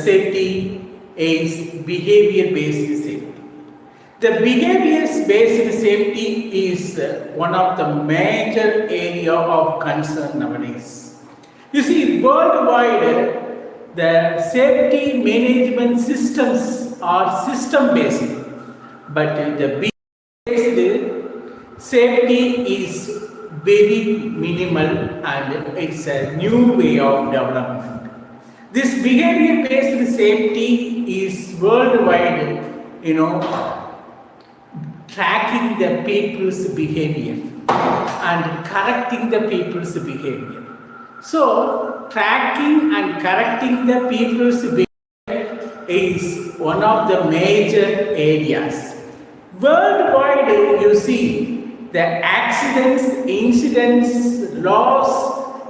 safety is behavior-based safety. The behavior-based safety is one of the major area of concern nowadays. You see, worldwide, the safety management systems are system-based, but the behavior-based safety is very minimal and it's a new way of development. This behavior-based safety is worldwide, tracking the people's behavior and correcting the people's behavior. So, tracking and correcting the people's behavior is one of the major areas. Worldwide, you see, the accidents, incidents, loss,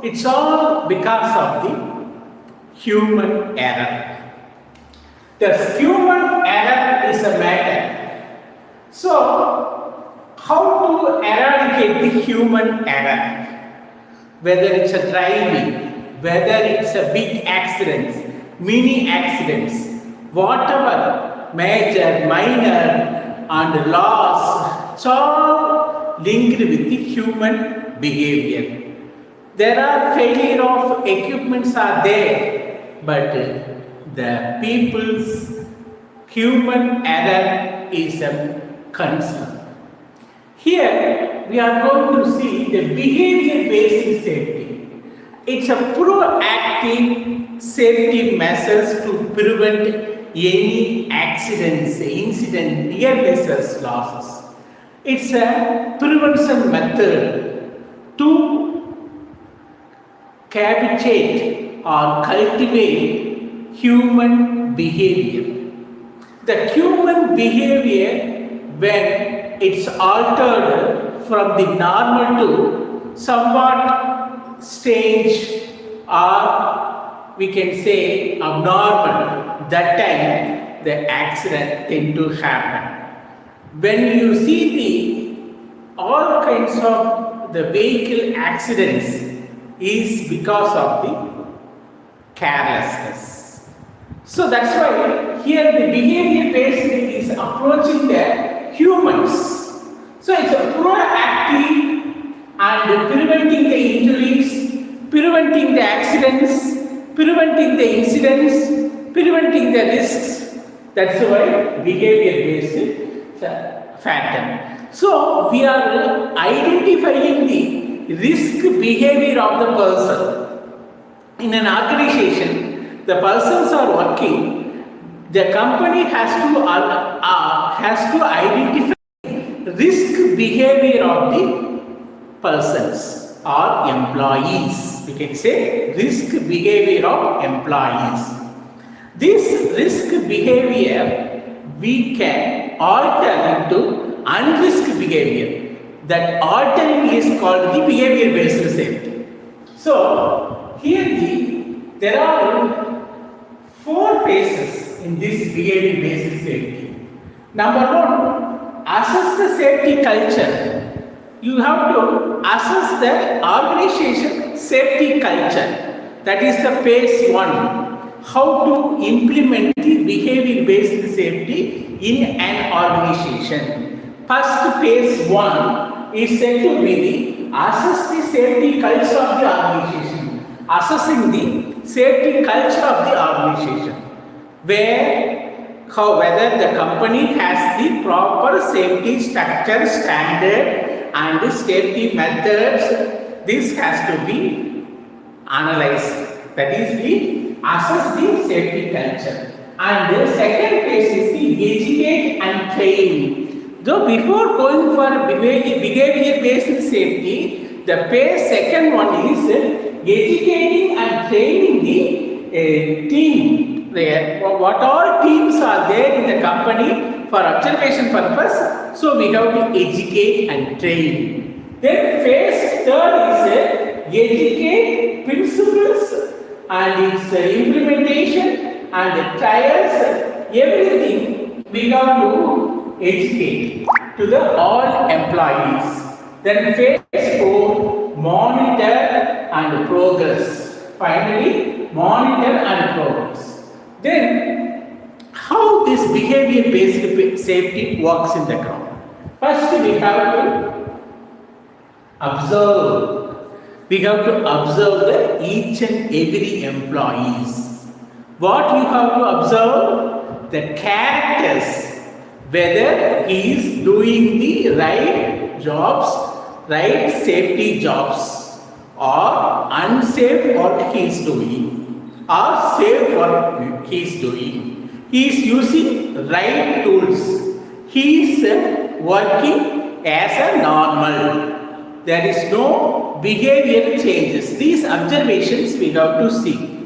it's all because of the human error. The human error is a matter. So, how to eradicate the human error? Whether it's a driving, whether it's a big accident, mini accidents, whatever, major, minor, and loss, it's all linked with the human behavior. There are failure of equipments are there, but the people's human error is a concern. Here we are going to see the behavior-based safety. It's a proactive safety measures to prevent any accidents, incident, near misses, losses. It's a prevention method to cavitate or cultivate human behavior. The human behavior, when it's altered from the normal to somewhat strange or we can say abnormal, that time the accident tend to happen. When you see the all kinds of the vehicle accidents is because of the carelessness. So that's why here the behavior based is approaching the humans. So it's a proactive and preventing the injuries, preventing the accidents, preventing the incidents, preventing the risks. That's why behavior-based factor. So we are identifying the risk behavior of the person. In an organization, the persons are working. The company has to identify risk behavior of the persons or employees. We can say risk behavior of employees. This risk behavior we can alter into unrisk behavior. That altering is called the behavior-based safety. So here there are 4 phases in this behavior-based safety. Number 1, assess the safety culture. You have to assess the organization safety culture. That is the phase 1. How to implement the behavior-based safety in an organization. First phase 1 is said to be the assess the safety culture of the organization. Assessing the safety culture of the organization. Whether the company has the proper safety structure, standard and safety methods, this has to be analyzed. That is the assess the safety culture. And the second phase is the educate and train. Though before going for behavior-based safety, the phase second one is educating and training the team. What all teams are there in the company for observation purpose, so we have to educate and train. Then phase third is educate principles and its implementation and trials, everything we have to educate to the all employees. Then phase 4, monitor and progress. Finally, monitor and progress. Then, how this behavior-based safety works in the ground? First, we have to observe. We have to observe each and every employees. What you have to observe? The characters, whether he is doing the right jobs, right safety jobs, or unsafe what he is doing, or safe what he is doing. He is using right tools. He is working as a normal. There is no behavioral changes. These observations we have to see.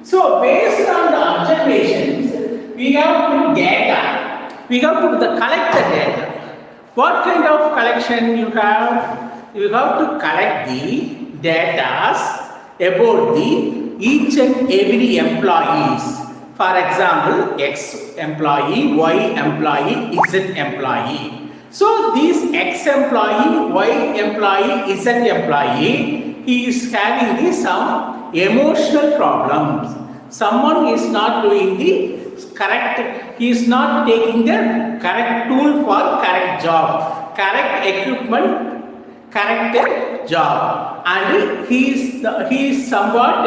So based on the observations, we have to data. We have to collect the data. What kind of collection you have? You have to collect the data about the each and every employees. For example, X employee, Y employee, Z employee. So this X employee, Y employee, Z employee, he is having some emotional problems. Someone is not doing the correct, he is not taking the correct tool for correct job, correct equipment, correct job, and he is somewhat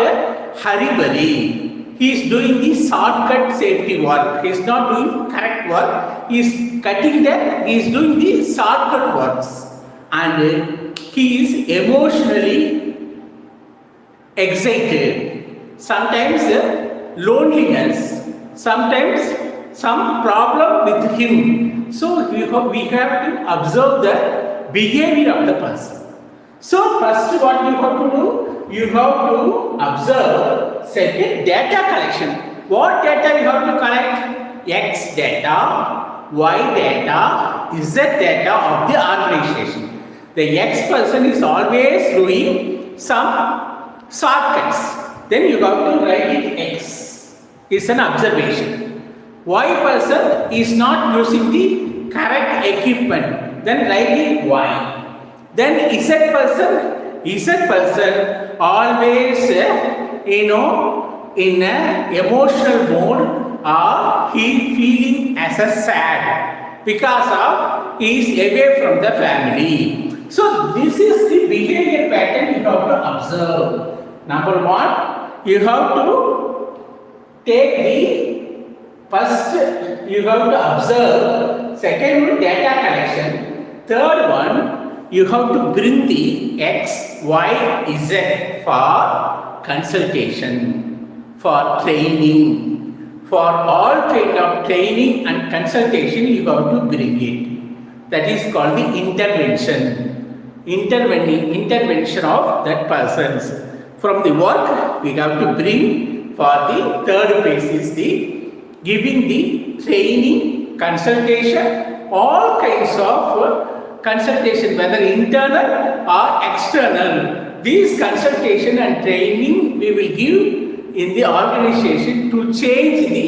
hurry-burry. He is doing the shortcut safety work. He is not doing correct work. He is cutting that. He is doing the shortcut works, and he is emotionally excited. Sometimes loneliness. Sometimes some problem with him. So we have to observe the behavior of the person. So first, what you have to do? You have to observe certain data collection. What data you have to collect? X data, Y data, Z data of the organization. The X person is always doing some shortcuts. Then you have to write it X. It's an observation. Y person is not using the correct equipment. Then write it Y. Then Z person always, in an emotional mode, or he feeling as a sad because of he is away from the family. So this is the behavior pattern you have to observe. Number one, you have to take the first, you have to observe. Second one, data collection. Third one, you have to bring the X, Y, Z for consultation, for training, for all kind of training and consultation you have to bring it. That is called the intervention of that persons. From the work we have to bring for the third phase is the giving the training, consultation, all kinds of consultation, whether internal or external. These consultation and training we will give in the organization to change the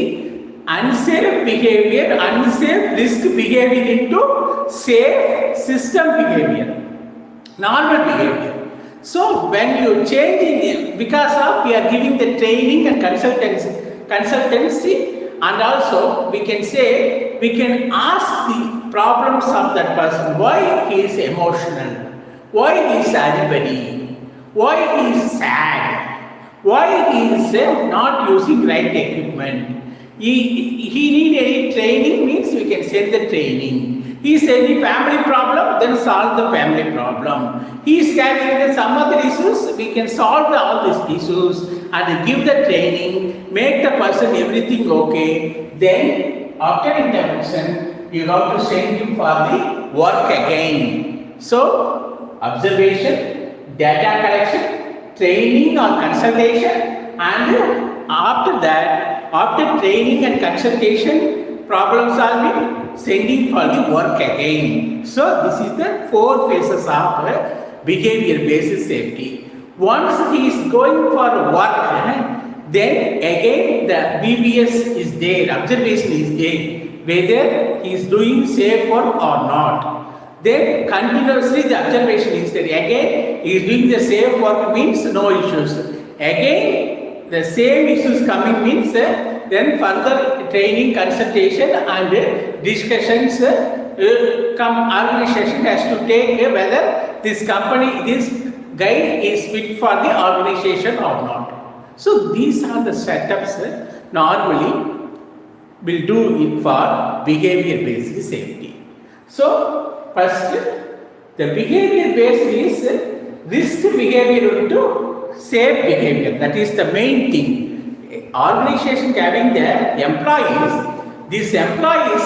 unsafe behavior, unsafe risk behavior into safe system behavior, normal behavior. So when you change it, because of we are giving the training and consultancy, and also we can say, we can ask the problems of that person, why he is emotional, why he is anybody, why he is sad, why he is not using right equipment. He need any training, means we can send the training. He is any family problem, then solve the family problem. He is having some other issues, we can solve all these issues and give the training, make the person everything okay. Then after intervention, you have to send him for the work again. So observation, data collection, training or consultation, and after that, after training and consultation, problem solving, sending for the work again. So this is the 4 phases of behavior based safety. Once he is going for work, then again the BBS is there, observation is there, whether he is doing safe work or not. Then continuously the observation is there. Again he is doing the safe work, means no issues. Again the same issues coming, means then further training, consultation and discussions organization has to take whether this company, this guy is fit for the organization or not. So these are the setups normally will do it for behavior based safety. So first, the behavior based is risk behavior into safe behavior. That is the main thing. Organization having the employees, these employees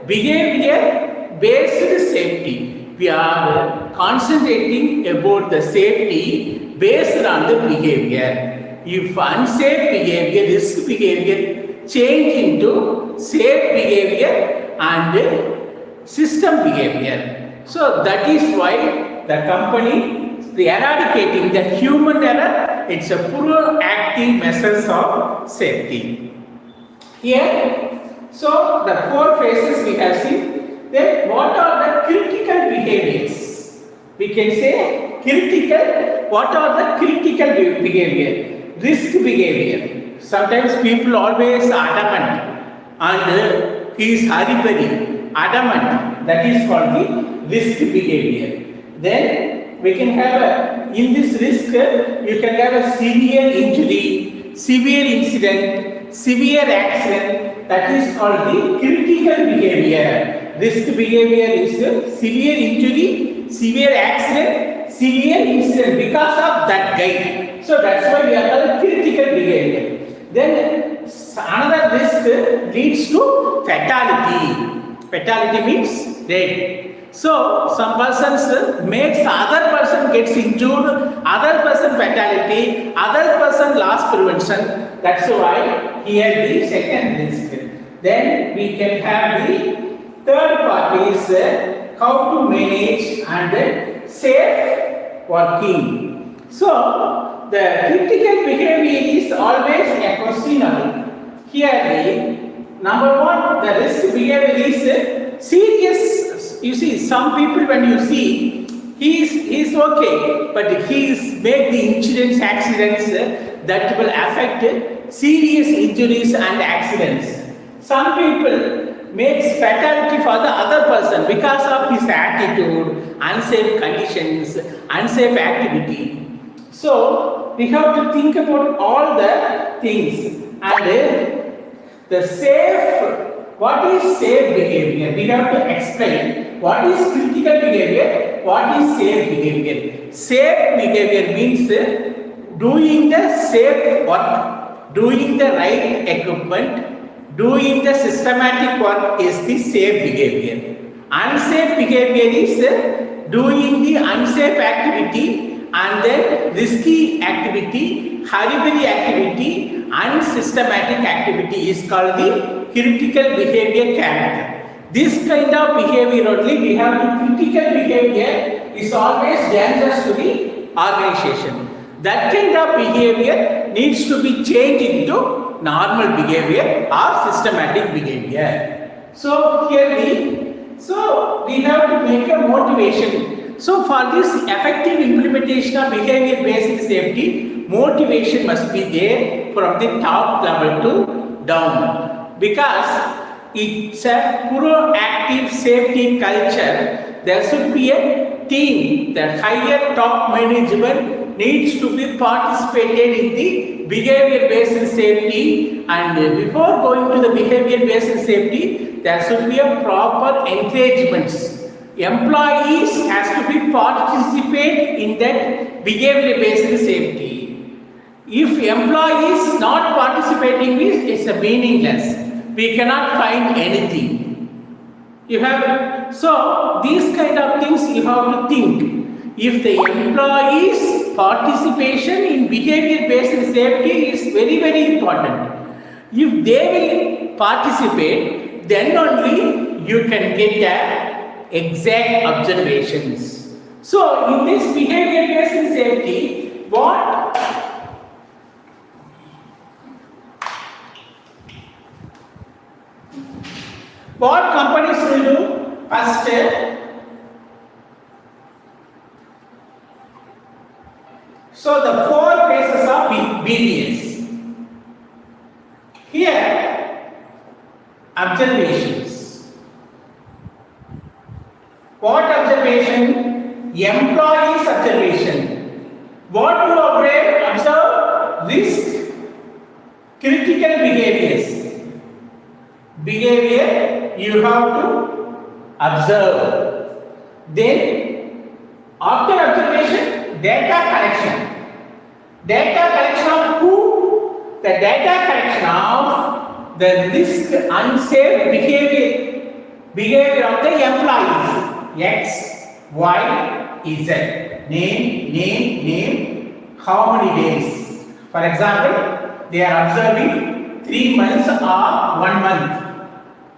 behavior based safety. We are concentrating about the safety based on the behavior. If unsafe behavior, risk behavior change into safe behavior and system behavior. So that is why the company, the eradicating the human error, it's a proactive measures of safety. Here, so the 4 phases we have seen. Then what are the critical behaviors? We can say critical, what are the critical behavior? Risk behavior. Sometimes people always adamant and he is hurry-burry, adamant. That is called the risk behavior. Then we can have in this risk, you can have a severe injury, severe incident, severe accident. That is called the critical behavior. Risk behavior is severe injury, severe accident, severe incident because of that guy. So that's why we are called critical behavior. Then another risk leads to fatality. Fatality means death. So some persons makes other person gets injured, other person fatality, other person loss prevention. That's why here the second risk. Then we can have the third part is how to manage and safe working. So the critical behavior is always a questionable. Here the number 1, the risk behavior is serious. You see, some people when you see, he is okay, but he is make the incidents, accidents that will affect serious injuries and accidents. Some people makes fatality for the other person because of his attitude, unsafe conditions, unsafe activity. So we have to think about all the things and the safe. What is safe behavior? We have to explain what is critical behavior, what is safe behavior. Safe behavior means doing the safe work, doing the right equipment, doing the systematic work is the safe behavior. Unsafe behavior is doing the unsafe activity and then risky activity, hurry-burry activity, unsystematic activity is called the critical behavior character. This kind of behavior only we have the critical behavior is always dangerous to the organization. That kind of behavior needs to be changed into normal behavior or systematic behavior. So we have to make a motivation. So for this effective implementation of behavior based safety, motivation must be there from the top level to down. Because it's a proactive safety culture, there should be a team. The higher top management needs to be participated in the behavior based safety, and before going to the behavior based safety, there should be a proper encouragements. Employees has to be participate in that behavior based safety. If employees not participating is a meaningless. We cannot find anything. You have so these kind of things you have to think. If the employees' participation in behavior-based safety is very, very important. If they will participate, then only you can get the exact observations. So in this behavior-based safety, what companies will do? First, so the 4 phases of BBS. Here, Observations. What observation? Employees observation. What do you observe? Risk, critical behaviors. Behavior you have to observe. Then, after observation, data collection. Data collection of who? The data collection of the risk unsafe behavior of the employees. X, Y, Z. Name, how many days. For example, they are observing 3 months or 1 month.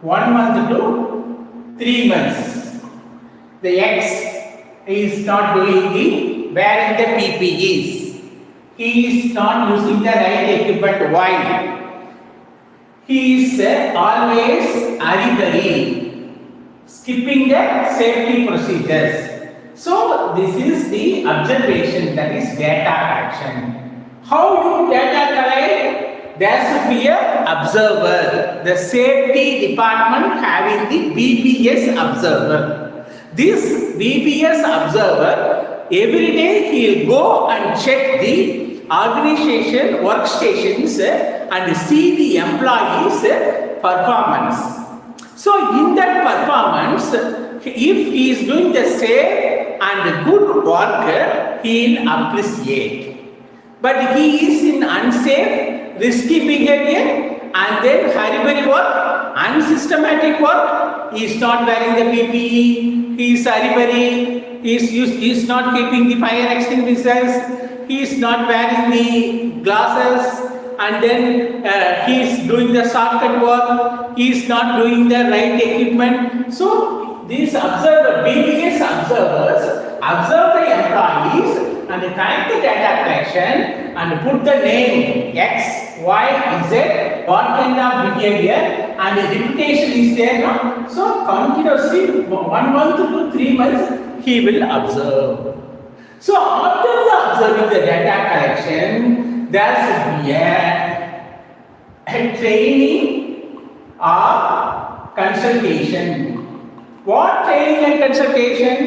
1 month to 3 months. The X is not doing the wearing the PPEs. He is not using the right equipment. Why? He is always hurry, skipping the safety procedures. So this is the observation, that is data collection. How you data collect? There should be an observer. The safety department having the BBS observer. This BBS observer, every day he will go and check the organization workstations and see the employees' performance. So in that performance, if he is doing the safe and good work, he will appreciate. But he is in unsafe, risky behavior, and then hurry work, unsystematic work. He is not wearing the PPE. He is hurry. He is not keeping the fire extinguishers. He is not wearing the glasses. And then he is doing the shortcut work. He is not doing the right equipment. So these BBS observers observe the employees and collect the data collection and put the name X, Y, Z, what kind of behavior, and the reputation is there now. So continuously 1 month to 3 months he will observe. So after observing the data collection, there should be a training or consultation. What training and consultation?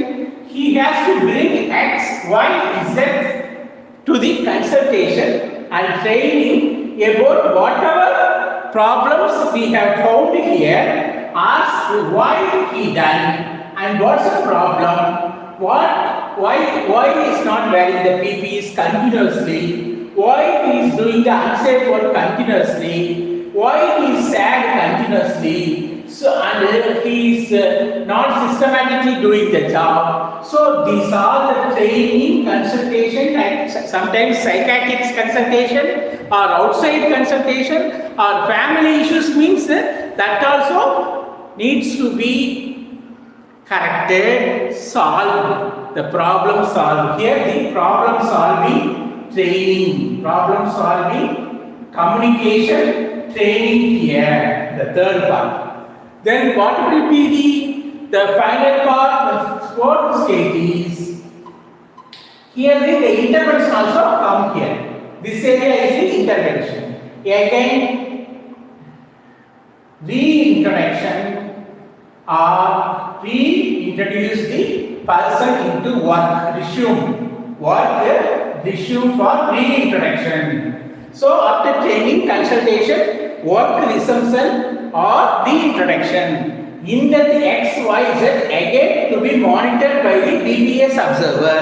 He has to bring X, Y, Z to the consultation and training about whatever problems we have found here. Ask why he done and what's the problem. Why is not wearing the PPEs continuously? Why he is doing the unsafe work continuously? Why he is sad continuously? So and he is not systematically doing the job. So these are the training, consultation, and sometimes psychiatric consultation or outside consultation or family issues means that also needs to be corrected, solved. The problem solved. Here the problem solving training, problem solving communication training here, the third part. Then what will be the final part, the fourth stage is, here the intervention also come here. This area is the intervention. Again, reintroduction or reintroduce the person into work, resume for reintroduction. So after training, consultation, work resumption or reintroduction. In that X, Y, Z again to be monitored by the BBS observer.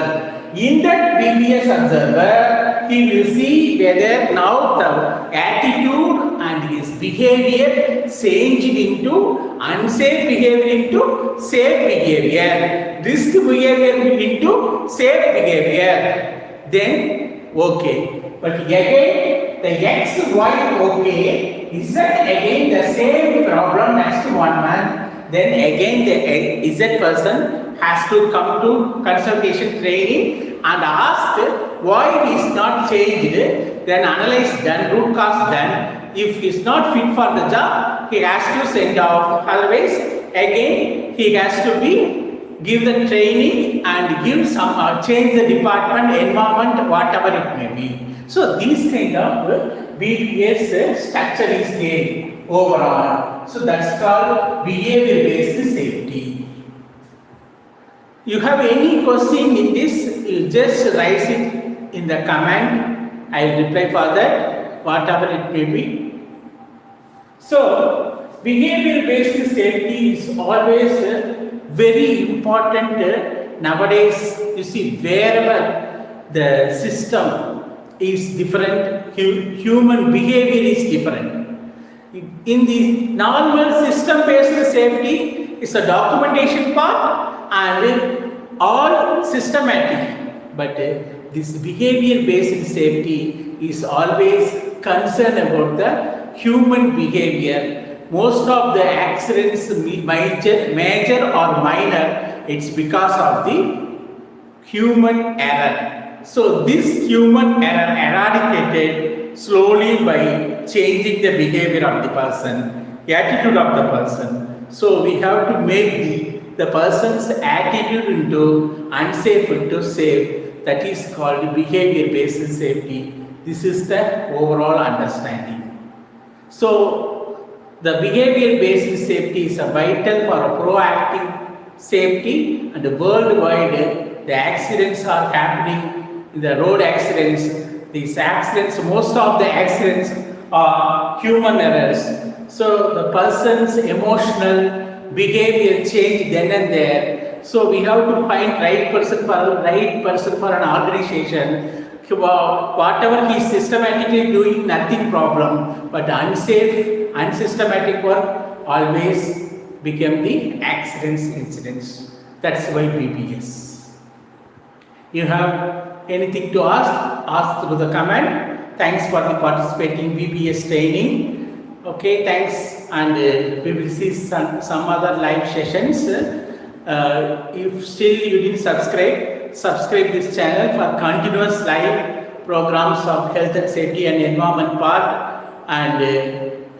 In that BBS observer, he will see whether now the attitude and his behavior changed into unsafe behavior into safe behavior, risk behavior into safe behavior. Then okay, but again the X, Y, okay, is that again the same problem next 1 month? Then again the Z person has to come to consultation training and ask why it is not changed, then analyze done, root cause done. If he is not fit for the job, he has to send off. Otherwise, again he has to give the training and give some change the department, environment, whatever it may be. So these kind of BBS structure is there. overall. So that's called behavior-based safety. You have any question in this, you just write it in the comment. I will reply for that, whatever it may be. So, behavior-based safety is always very important nowadays. You see, wherever the system is different, human behavior is different. In the normal system-based safety, it's a documentation part and all systematic. But this behavior-based safety is always concerned about the human behavior. Most of the accidents, major or minor, it's because of the human error. So this human error eradicated slowly by changing the behavior of the person, attitude of the person. So we have to make the person's attitude into unsafe to safe. That is called behavior-based safety. This is the overall understanding. So the behavior-based safety is vital for a proactive safety, and worldwide the accidents are happening in the road accidents. These accidents, most of the accidents are human errors. So the person's emotional behavior change then and there. So we have to find right person for an organization. Whatever he is systematically doing, nothing problem. But unsafe, unsystematic work always become the accidents, incidents. That's why BBS. You have anything to ask through the comment. Thanks for the participating BBS training. Okay, thanks, and we will see some other live sessions. If still you didn't subscribe this channel for continuous live programs of health and safety and environment part, and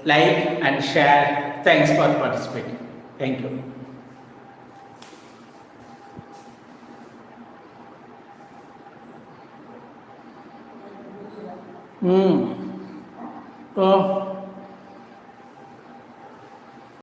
like and share. Thanks for participating. Thank you. Oh.